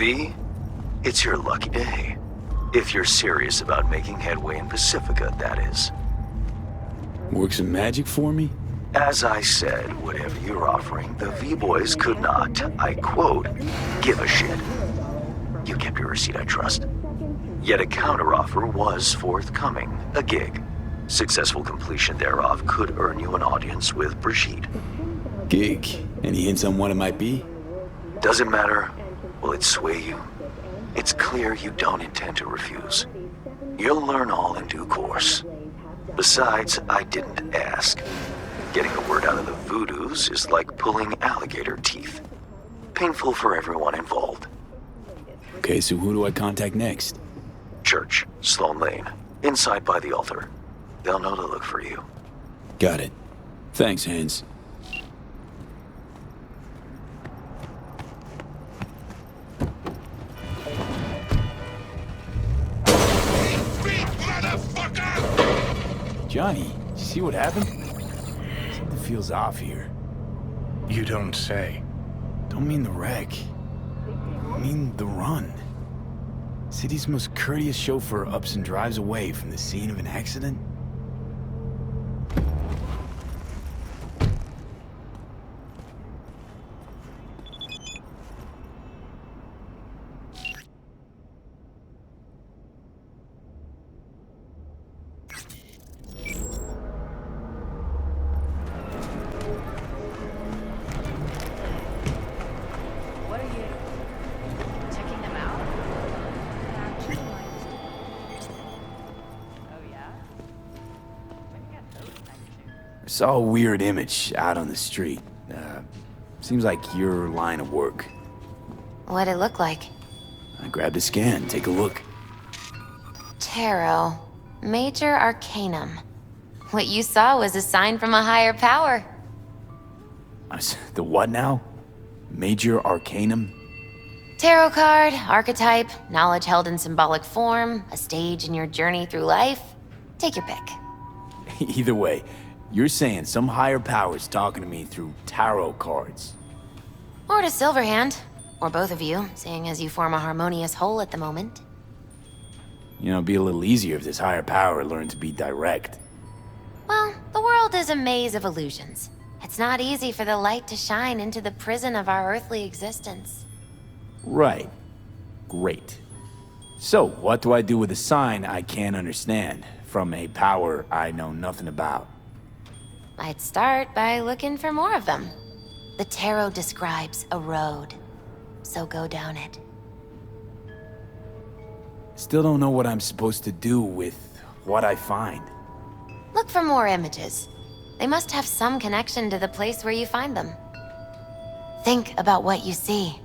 V, it's your lucky day. If you're serious about making headway in Pacifica, that is. Work some magic for me? As I said, whatever you're offering, the V-Boys could not, I quote, give a shit. You kept your receipt, I trust. Yet a counteroffer was forthcoming, a gig. Successful completion thereof could earn you an audience with Brigitte. Gig? Any hints on what it might be? Doesn't matter. Will it sway you? It's clear you don't intend to refuse. You'll learn all in due course. Besides, I didn't ask. Getting the word out of the Voodoos is like pulling alligator teeth. Painful for everyone involved. Okay, so who do I contact next? Church, Sloan Lane, inside by the altar. They'll know to look for you. Got it. Thanks, Hans. Johnny, did you see what happened? Something feels off here. You don't say. Don't mean the wreck. I mean the run. City's most courteous chauffeur ups and drives away from the scene of an accident. Saw a weird image out on the street. Seems like your line of work. What'd it look like? I grabbed a scan. Take a look. Tarot. Major Arcanum. What you saw was a sign from a higher power. The what now? Major Arcanum? Tarot card, archetype, knowledge held in symbolic form, a stage in your journey through life. Take your pick. Either way, you're saying some higher power's talking to me through tarot cards. Or to Silverhand. Or both of you, seeing as you form a harmonious whole at the moment. You know, it'd be a little easier if this higher power learned to be direct. Well, the world is a maze of illusions. It's not easy for the light to shine into the prison of our earthly existence. Right. Great. So, what do I do with a sign I can't understand, from a power I know nothing about? I'd start by looking for more of them. The tarot describes a road, so go down it. Still don't know what I'm supposed to do with what I find. Look for more images. They must have some connection to the place where you find them. Think about what you see.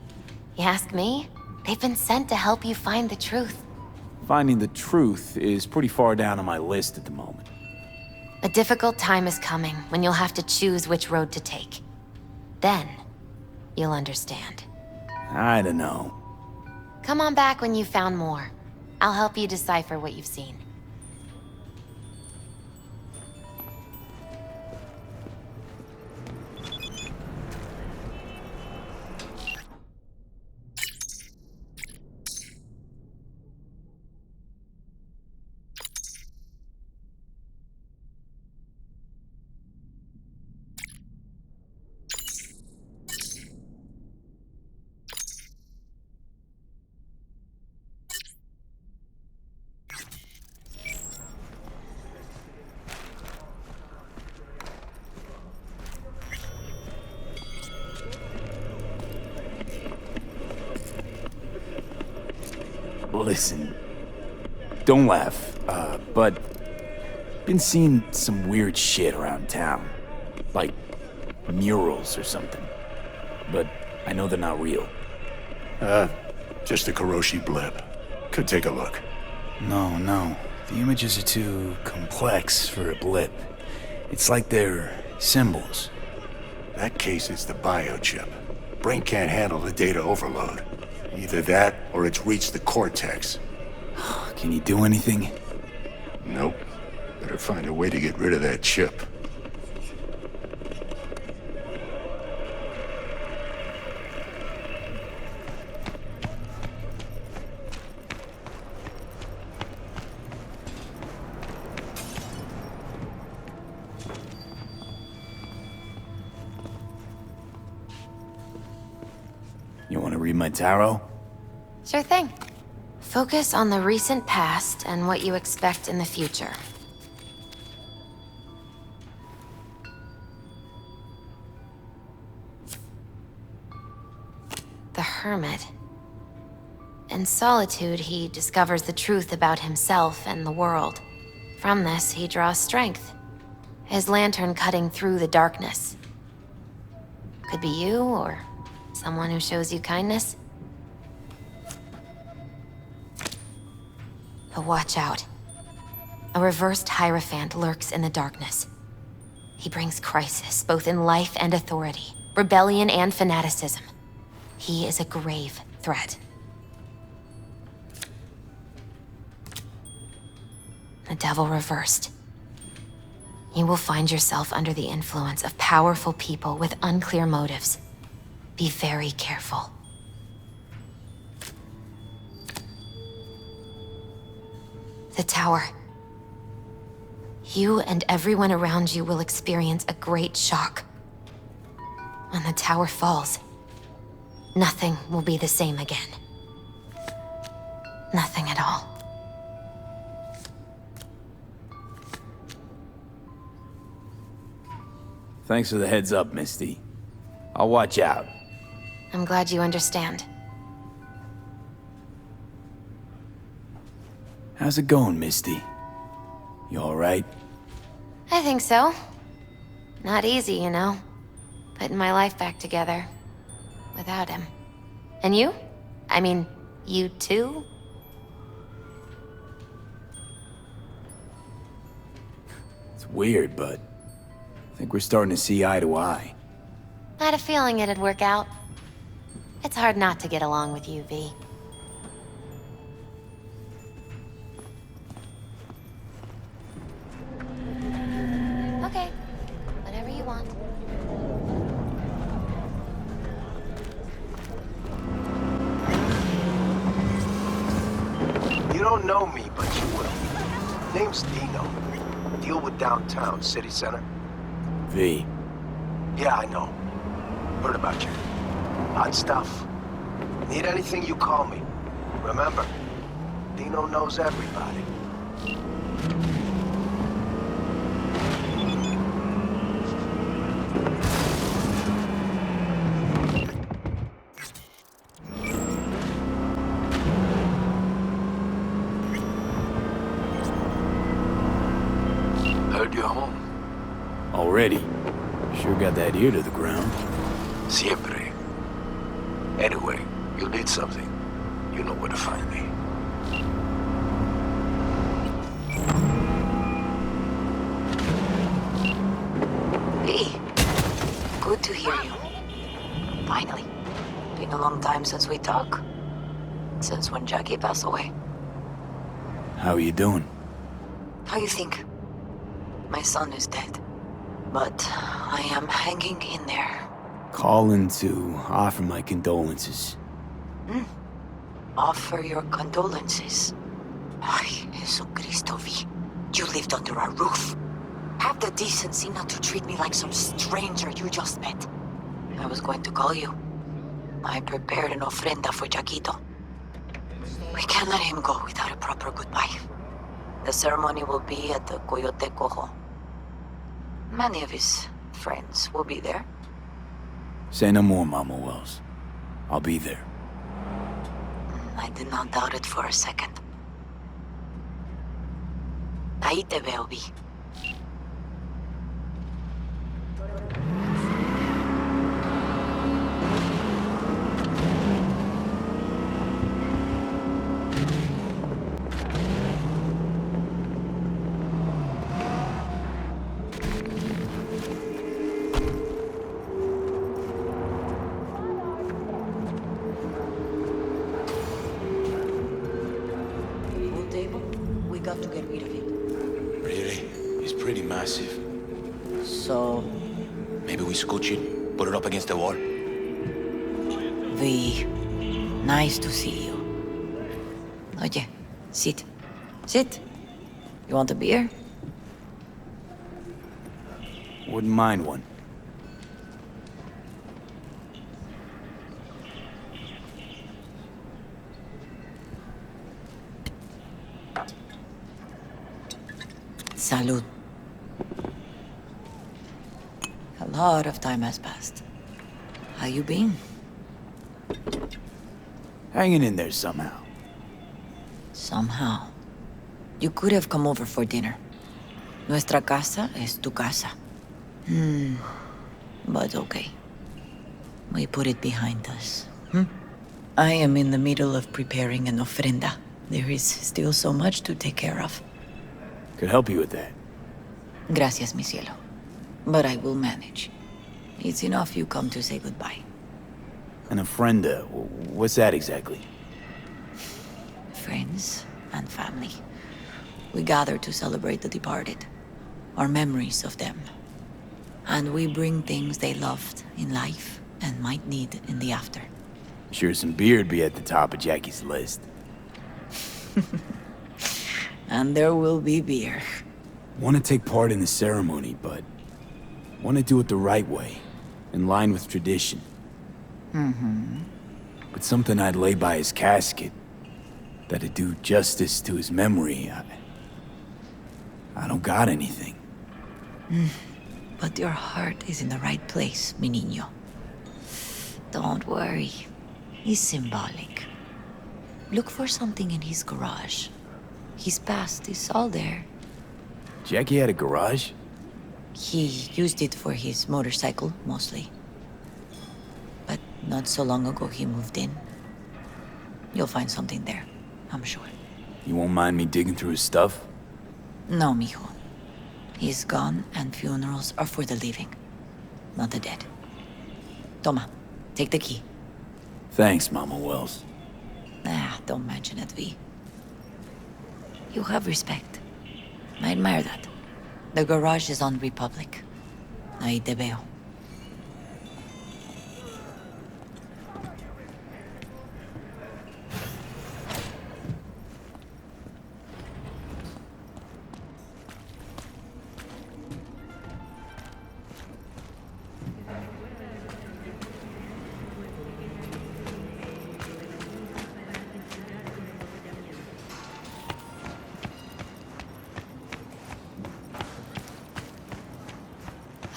You ask me? They've been sent to help you find the truth. Finding the truth is pretty far down on my list at the moment. A difficult time is coming when you'll have to choose which road to take. Then, you'll understand. I don't know. Come on back when you've found more. I'll help you decipher what you've seen. Listen, don't laugh, but been seeing some weird shit around town. Like murals or something. But I know they're not real. Just a Kuroshi blip. Could take a look. No. The images are too complex for a blip. It's like they're symbols. That case is the biochip. Brain can't handle the data overload. Either that, or it's reached the cortex. Can you do anything? Nope. Better find a way to get rid of that chip. read my tarot? Sure thing. Focus on the recent past and what you expect in the future. The Hermit. In solitude, he discovers the truth about himself and the world. From this, he draws strength. His lantern cutting through the darkness. Could be you, or someone who shows you kindness. But watch out. A reversed Hierophant lurks in the darkness. He brings crisis, both in life and authority, rebellion and fanaticism. He is a grave threat. The Devil reversed. You will find yourself under the influence of powerful people with unclear motives. Be very careful. The Tower. You and everyone around you will experience a great shock. When the tower falls, nothing will be the same again. Nothing at all. Thanks for the heads up, Misty. I'll watch out. I'm glad you understand. How's it going, Misty? You alright? I think so. Not easy, you know. Putting my life back together. Without him. And you? I mean, you too? It's weird, but I think we're starting to see eye to eye. I had a feeling it'd work out. It's hard not to get along with you, V. Okay. Whatever you want. You don't know me, but you will. Name's Dino. Deal with downtown, city center. V. Yeah, I know. Heard about you. Hot stuff. Need anything, you call me. Remember, Dino knows everybody. Heard you're home. Already? Sure got that ear to the ground. Siempre. Anyway, you'll need something. You know where to find me. Hey, good to hear you. Finally. Been a long time since we talked. Since when Jackie passed away. How are you doing? How you think? My son is dead. But I am hanging in there. Calling to offer my condolences. Offer your condolences. Ay, Jesucristo, V. You lived under our roof. Have the decency not to treat me like some stranger you just met. I was going to call you. I prepared an ofrenda for Jaquito. We can't let him go without a proper goodbye. The ceremony will be at the Coyote Cojo. Many of his friends will be there. Say no more, Mama Wells. I'll be there. I did not doubt it for a second. Ahí te veo, Vi. Got to get rid of it. Really? It's pretty massive. So, Maybe we scooch it, put it up against the wall. V, nice to see you. Oye, sit. Sit. You want a beer? Wouldn't mind one. Salud. A lot of time has passed. How you been? Hanging in there somehow. Somehow. You could have come over for dinner. Nuestra casa es tu casa. But okay. We put it behind us. I am in the middle of preparing an ofrenda. There is still so much to take care of. Could help you with that. Gracias, mi cielo. But I will manage. It's enough you come to say goodbye. An ofrenda, what's that exactly? Friends and family. We gather to celebrate the departed, our memories of them. And we bring things they loved in life and might need in the after. Sure some beer'd be at the top of Jackie's list. And there will be beer. Want to take part in the ceremony, but want to do it the right way, in line with tradition. But something I'd lay by his casket, that'd do justice to his memory, I don't got anything. But your heart is in the right place, mi niño. Don't worry. He's symbolic. Look for something in his garage. His past is all there. Jackie had a garage? He used it for his motorcycle, mostly. But not so long ago he moved in. You'll find something there, I'm sure. You won't mind me digging through his stuff? No, mijo. He's gone and funerals are for the living, not the dead. Toma, take the key. Thanks, Mama Wells. Don't mention it, V. You have respect. I admire that. The garage is on Republic. Ahí te veo.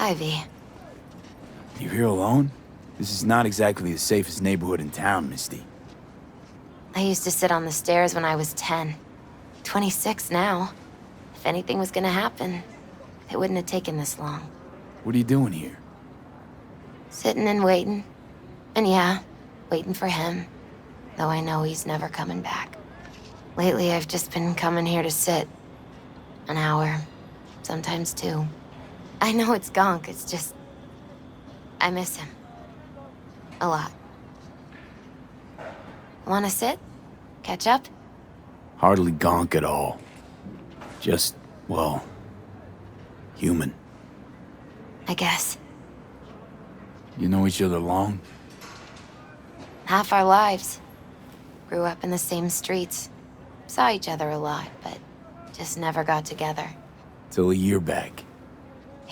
Ivy. You here alone? This is not exactly the safest neighborhood in town, Misty. I used to sit on the stairs when I was 10. 26 now. If anything was gonna happen, it wouldn't have taken this long. What are you doing here? Sitting and waiting. And yeah, waiting for him. Though I know he's never coming back. Lately, I've just been coming here to sit. An hour. Sometimes 2. I know it's gonk, it's just... I miss him. A lot. Wanna sit? Catch up? Hardly gonk at all. Just, well, human. I guess. You know each other long? Half our lives. Grew up in the same streets. Saw each other a lot, but just never got together. Till a year back.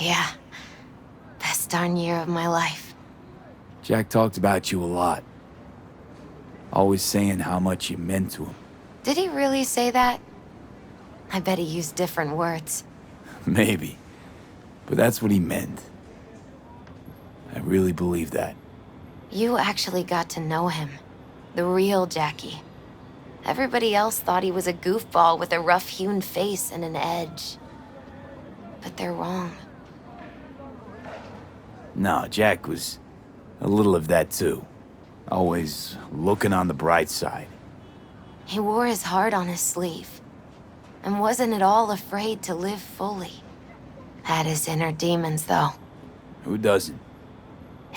Yeah. Best darn year of my life. Jack talked about you a lot. Always saying how much you meant to him. Did he really say that? I bet he used different words. Maybe. But that's what he meant. I really believe that. You actually got to know him. The real Jackie. Everybody else thought he was a goofball with a rough-hewn face and an edge. But they're wrong. No, Jack was a little of that too. Always looking on the bright side. He wore his heart on his sleeve. And wasn't at all afraid to live fully. Had his inner demons, though. Who doesn't?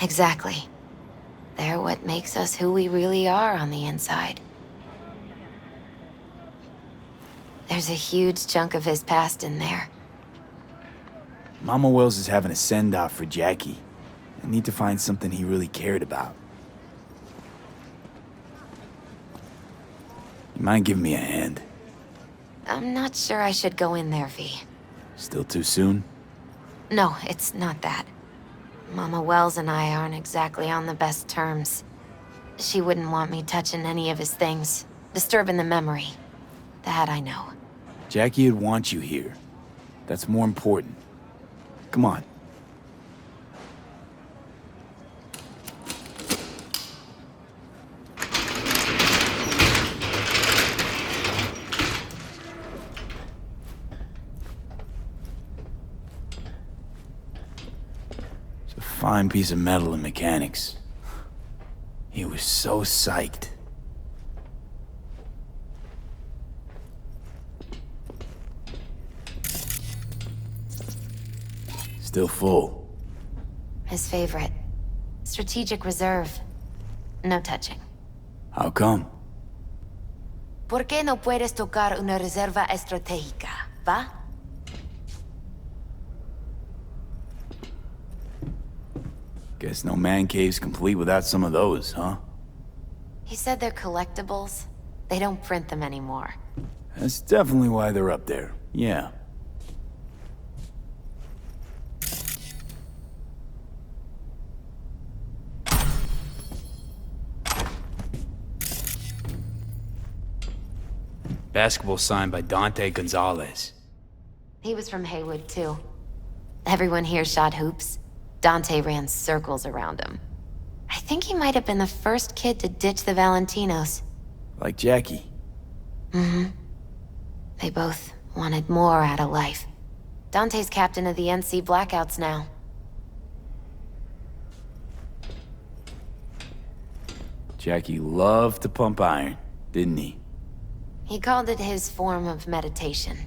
Exactly. They're what makes us who we really are on the inside. There's a huge chunk of his past in there. Mama Wells is having a send-off for Jackie. I need to find something he really cared about. You mind giving me a hand? I'm not sure I should go in there, V. Still too soon? No, it's not that. Mama Wells and I aren't exactly on the best terms. She wouldn't want me touching any of his things, disturbing the memory. That I know. Jackie would want you here. That's more important. Come on. It's a fine piece of metal and mechanics. He was so psyched. Still full. His favorite. Strategic reserve. No touching. How come? ¿Por qué no puedes tocar una reserva estratégica, va? Guess no man cave's complete without some of those, huh? He said they're collectibles. They don't print them anymore. That's definitely why they're up there. Yeah. Basketball signed by Dante Gonzalez. He was from Haywood, too. Everyone here shot hoops. Dante ran circles around him. I think he might have been the first kid to ditch the Valentinos. Like Jackie. Mm-hmm. They both wanted more out of life. Dante's captain of the NC Blackouts now. Jackie loved to pump iron, didn't he? He called it his form of meditation.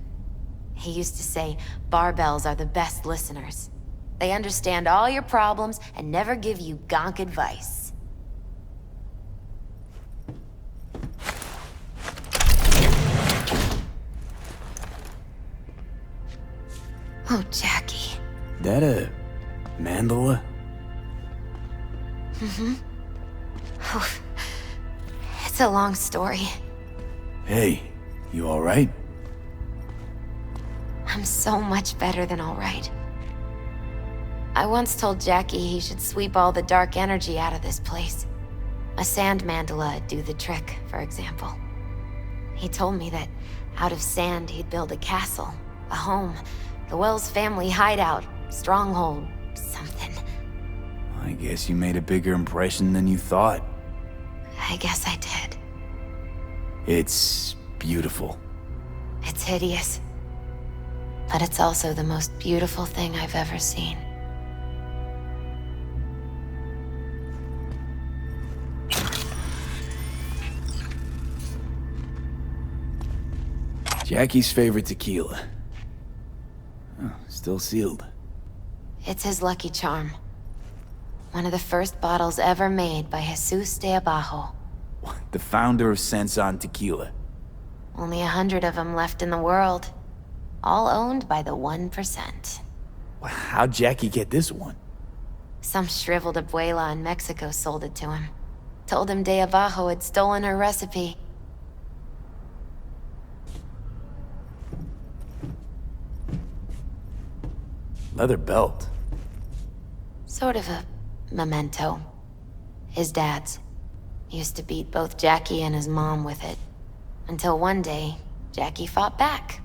He used to say, barbells are the best listeners. They understand all your problems and never give you gonk advice. Oh, Jackie. That a mandala? Mm-hmm. Oh, it's a long story. Hey, you alright? I'm so much better than alright. I once told Jackie he should sweep all the dark energy out of this place. A sand mandala'd do the trick, for example. He told me that out of sand he'd build a castle, a home, the Wells family hideout, stronghold, something. I guess you made a bigger impression than you thought. I guess I did. It's beautiful. It's hideous. But it's also the most beautiful thing I've ever seen. Jackie's favorite tequila. Oh, still sealed. It's his lucky charm. One of the first bottles ever made by Jesus de Abajo. The founder of Sensan Tequila. Only 100 of them left in the world. All owned by the 1%. How'd Jackie get this one? Some shriveled abuela in Mexico sold it to him. Told him de Abajo had stolen her recipe. Leather belt. Sort of a memento. His dad's. Used to beat both Jackie and his mom with it. Until one day, Jackie fought back.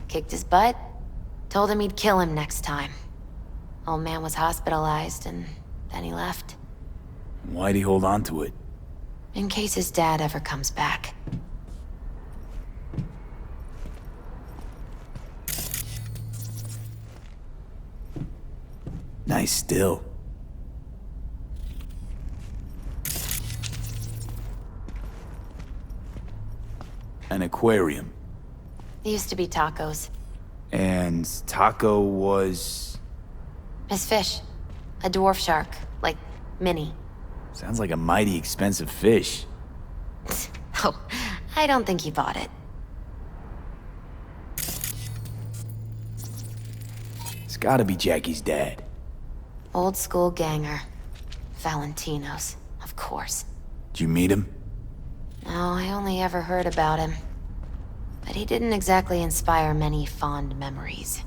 Kicked his butt. Told him he'd kill him next time. Old man was hospitalized, and then he left. Why'd he hold on to it? In case his dad ever comes back. Nice still. An aquarium. They used to be tacos. And Taco was... His fish. A dwarf shark. Like, mini. Sounds like a mighty expensive fish. Oh, I don't think he bought it. It's gotta be Jackie's dad. Old school ganger. Valentinos, of course. Did you meet him? No, I only ever heard about him. But he didn't exactly inspire many fond memories.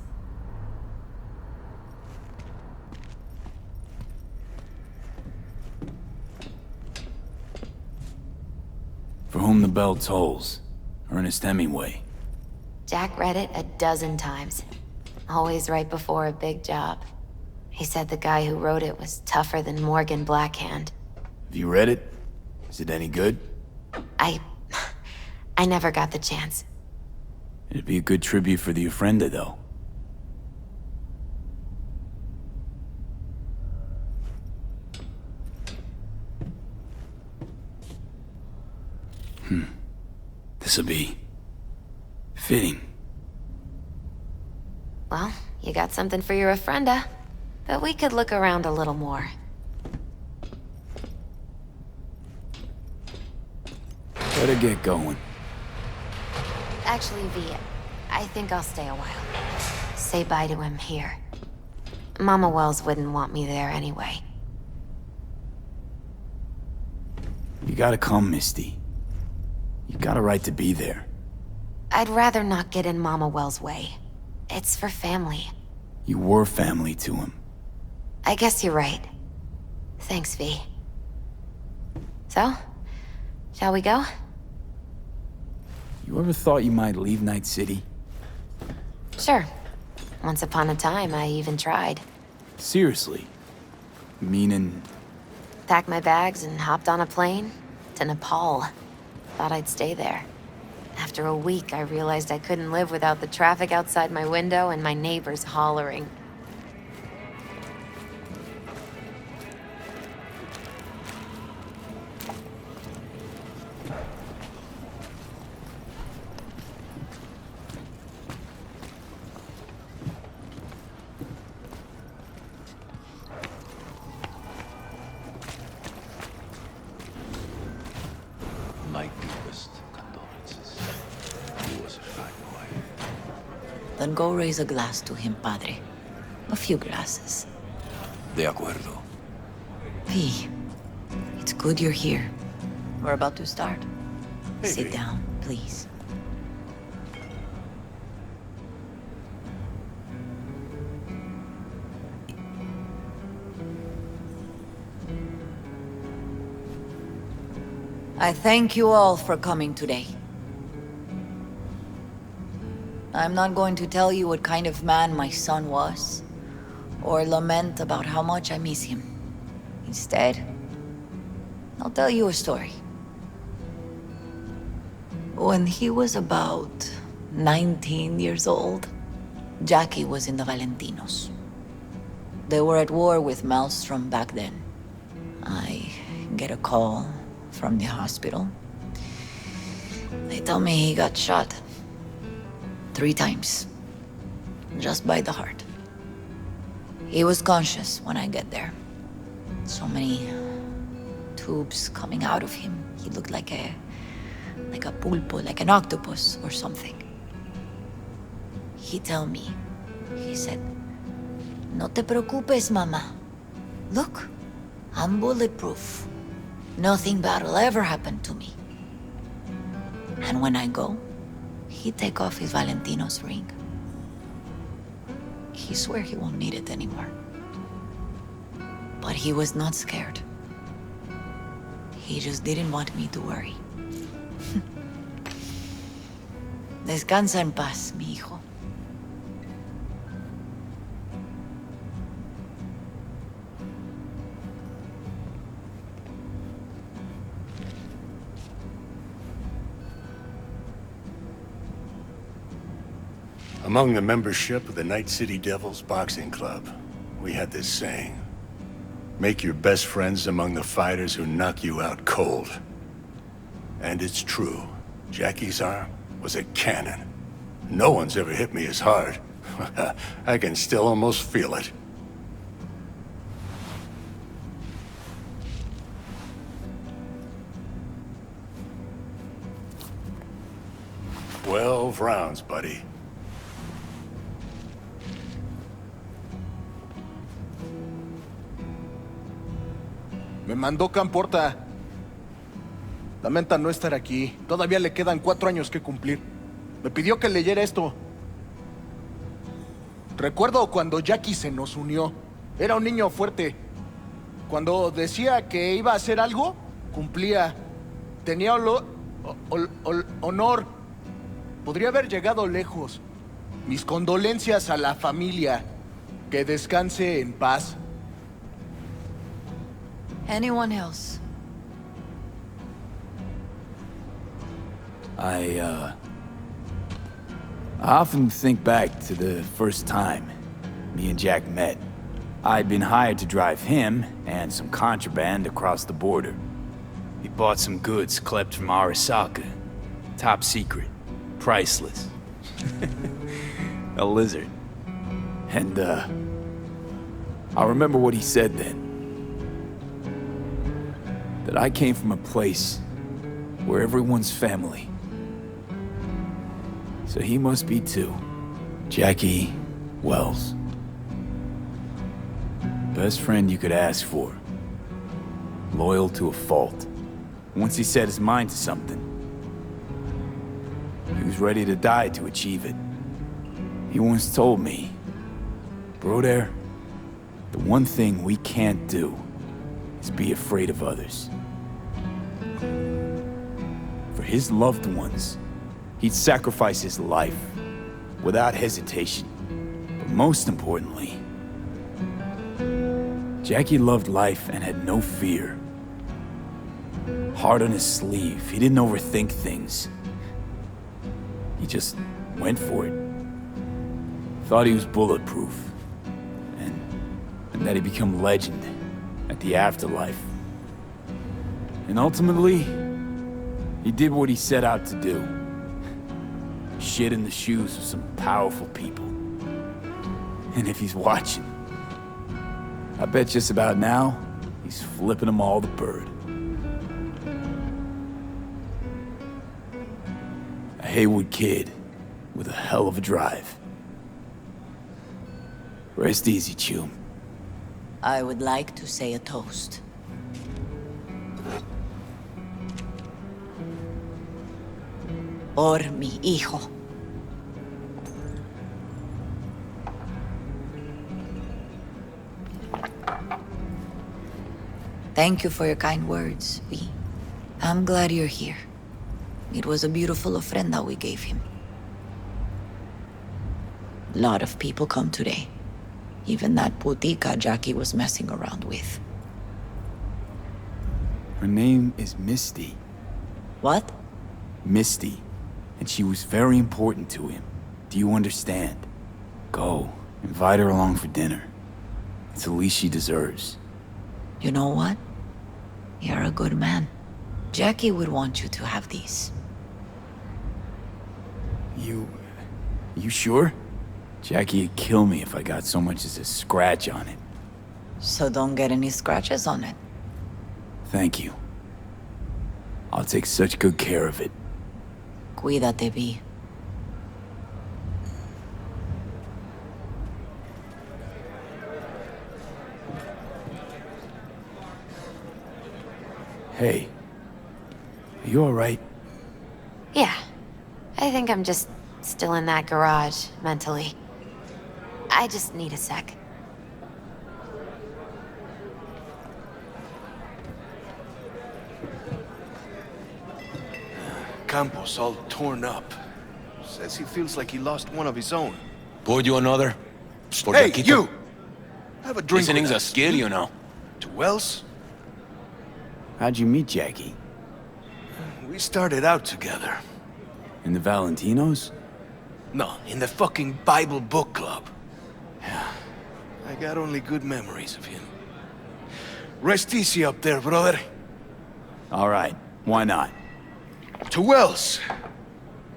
For Whom the Bell Tolls. Ernest Hemingway. Jack read it a dozen times. always right before a big job. He said the guy who wrote it was tougher than Morgan Blackhand. Have you read it? Is it any good? I never got the chance. It'd be a good tribute for the Ofrenda, though. This'll be fitting. Well, you got something for your Ofrenda, but we could look around a little more. Better get going. Actually, V, I think I'll stay a while. Say bye to him here. Mama Wells wouldn't want me there anyway. You gotta come, Misty. You got a right to be there. I'd rather not get in Mama Wells' way. It's for family. You were family to him. I guess you're right. Thanks, V. So, shall we go? You ever thought you might leave Night City? Sure. Once upon a time, I even tried. Seriously? Meaning... Packed my bags and hopped on a plane to Nepal. Thought I'd stay there. After a week, I realized I couldn't live without the traffic outside my window and my neighbors hollering. My deepest condolences. He was a fine boy. Then go raise a glass to him, Padre. A few glasses. De acuerdo. V, it's good you're here. We're about to start. Sit down, please. I thank you all for coming today. I'm not going to tell you what kind of man my son was, or lament about how much I miss him. Instead, I'll tell you a story. When he was about 19 years old, Jackie was in the Valentinos. They were at war with Maelstrom back then. I get a call from the hospital. They tell me he got shot 3 times, just by the heart. He was conscious when I get there. So many tubes coming out of him. He looked like a pulpo, like an octopus or something. He tell me, he said, "No te preocupes, mama. Look, I'm bulletproof. Nothing bad will ever happen to me." And when I go, he take off his Valentino's ring. He swear he won't need it anymore. But he was not scared. He just didn't want me to worry. Descansa en paz, mi hijo. Among the membership of the Night City Devils Boxing Club, we had this saying: make your best friends among the fighters who knock you out cold. And it's true. Jackie's arm was a cannon. No one's ever hit me as hard. I can still almost feel it. "12 rounds, buddy." Me mandó Camporta. Lamenta no estar aquí. Todavía le quedan 4 años que cumplir. Me pidió que leyera esto. Recuerdo cuando Jackie se nos unió. Era un niño fuerte. Cuando decía que iba a hacer algo, cumplía. Tenía honor. Podría haber llegado lejos. Mis condolencias a la familia. Que descanse en paz. Anyone else? I often think back to the first time me and Jack met. I'd been hired to drive him and some contraband across the border. We bought some goods klept from Arasaka. Top secret. Priceless. A lizard. And, I remember what he said then. That I came from a place where everyone's family. So he must be too. Jackie Wells. Best friend you could ask for. Loyal to a fault. Once he set his mind to something, he was ready to die to achieve it. He once told me, Broder, the one thing we can't do is be afraid of others. For his loved ones, he'd sacrifice his life without hesitation. But most importantly, Jackie loved life and had no fear. Heart on his sleeve, he didn't overthink things. He just went for it. Thought he was bulletproof. And that he'd become legend at the afterlife. And ultimately, he did what he set out to do. Shit in the shoes of some powerful people. And if he's watching, I bet just about now, he's flipping them all the bird. A Haywood kid with a hell of a drive. Rest easy, Chum. I would like to say a toast. Por mi hijo. Thank you for your kind words, V. I'm glad you're here. It was a beautiful ofrenda we gave him. A lot of people come today. Even that putica Jackie was messing around with. Her name is Misty. What? Misty. And she was very important to him. Do you understand? Go. Invite her along for dinner. It's the least she deserves. You know what? You're a good man. Jackie would want you to have these. You sure? Jackie'd kill me if I got so much as a scratch on it. So don't get any scratches on it. Thank you. I'll take such good care of it. Cuídate, V. Hey. Are you alright? Yeah. I think I'm just still in that garage, mentally. I just need a sec. Campos all torn up. Says he feels like he lost one of his own. Poured you another? Por Hey, Jaquito? you! Have a drink Listening's with a us. skill, you know. To Wells? How'd you meet Jackie? We started out together. In the Valentinos? No, in the fucking Bible book club. I got only good memories of him. Rest easy up there, brother. Alright, why not? To Wells.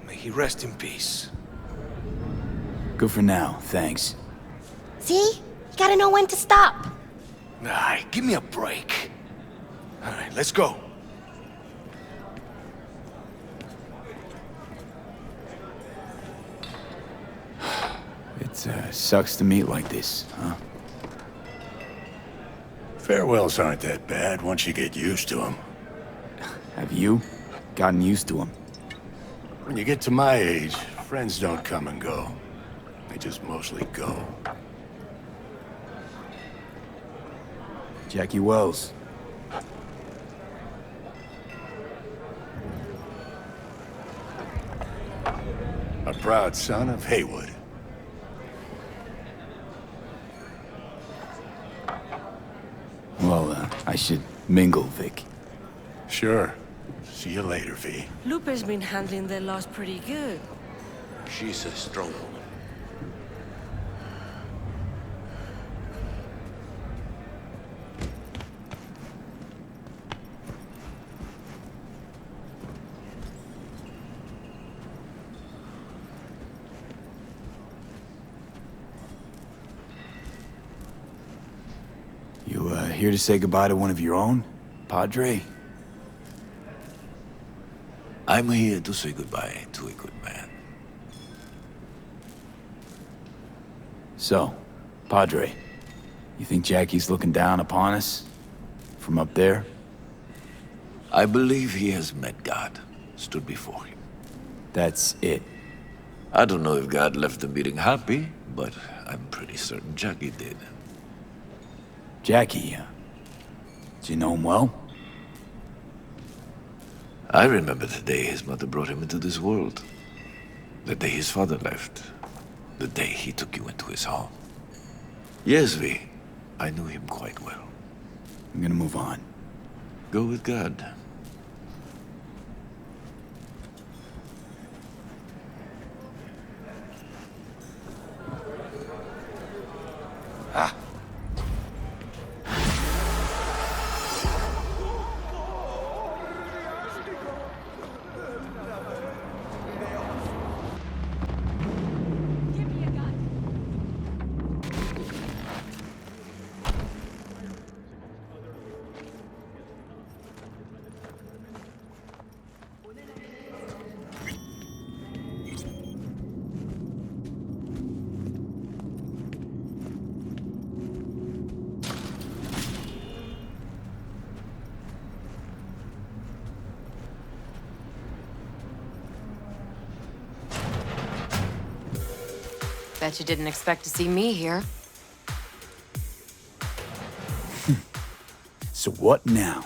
May he rest in peace. Good for now, thanks. See? You gotta know when to stop. Nah, give me a break. All right, let's go. It sucks to meet like this, huh? Farewells aren't that bad once you get used to them. Have you gotten used to him? When you get to my age, friends don't come and go. They just mostly go. Jackie Wells. A proud son of Haywood. I should mingle, Vic. Sure. See you later, V. Lupe's been handling the loss pretty good. She's a strong woman. You, here to say goodbye to one of your own, Padre? I'm here to say goodbye to a good man. So, Padre, you think Jackie's looking down upon us? From up there? I believe he has met God, stood before him. That's it. I don't know if God left the meeting happy, but I'm pretty certain Jackie did. Jackie, do you know him well? I remember the day his mother brought him into this world. The day his father left. The day he took you into his home. Yes, V. I knew him quite well. I'm gonna move on. Go with God. Bet you didn't expect to see me here. So what now?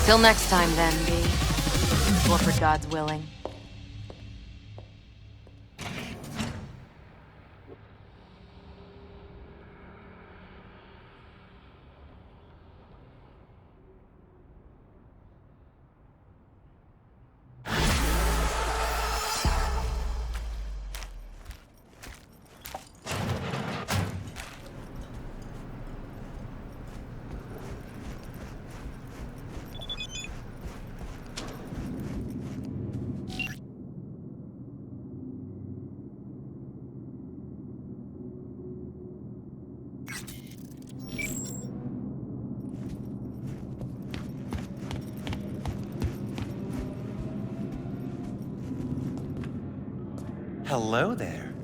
Till next time then, B. Whatever God's willing. Hello there.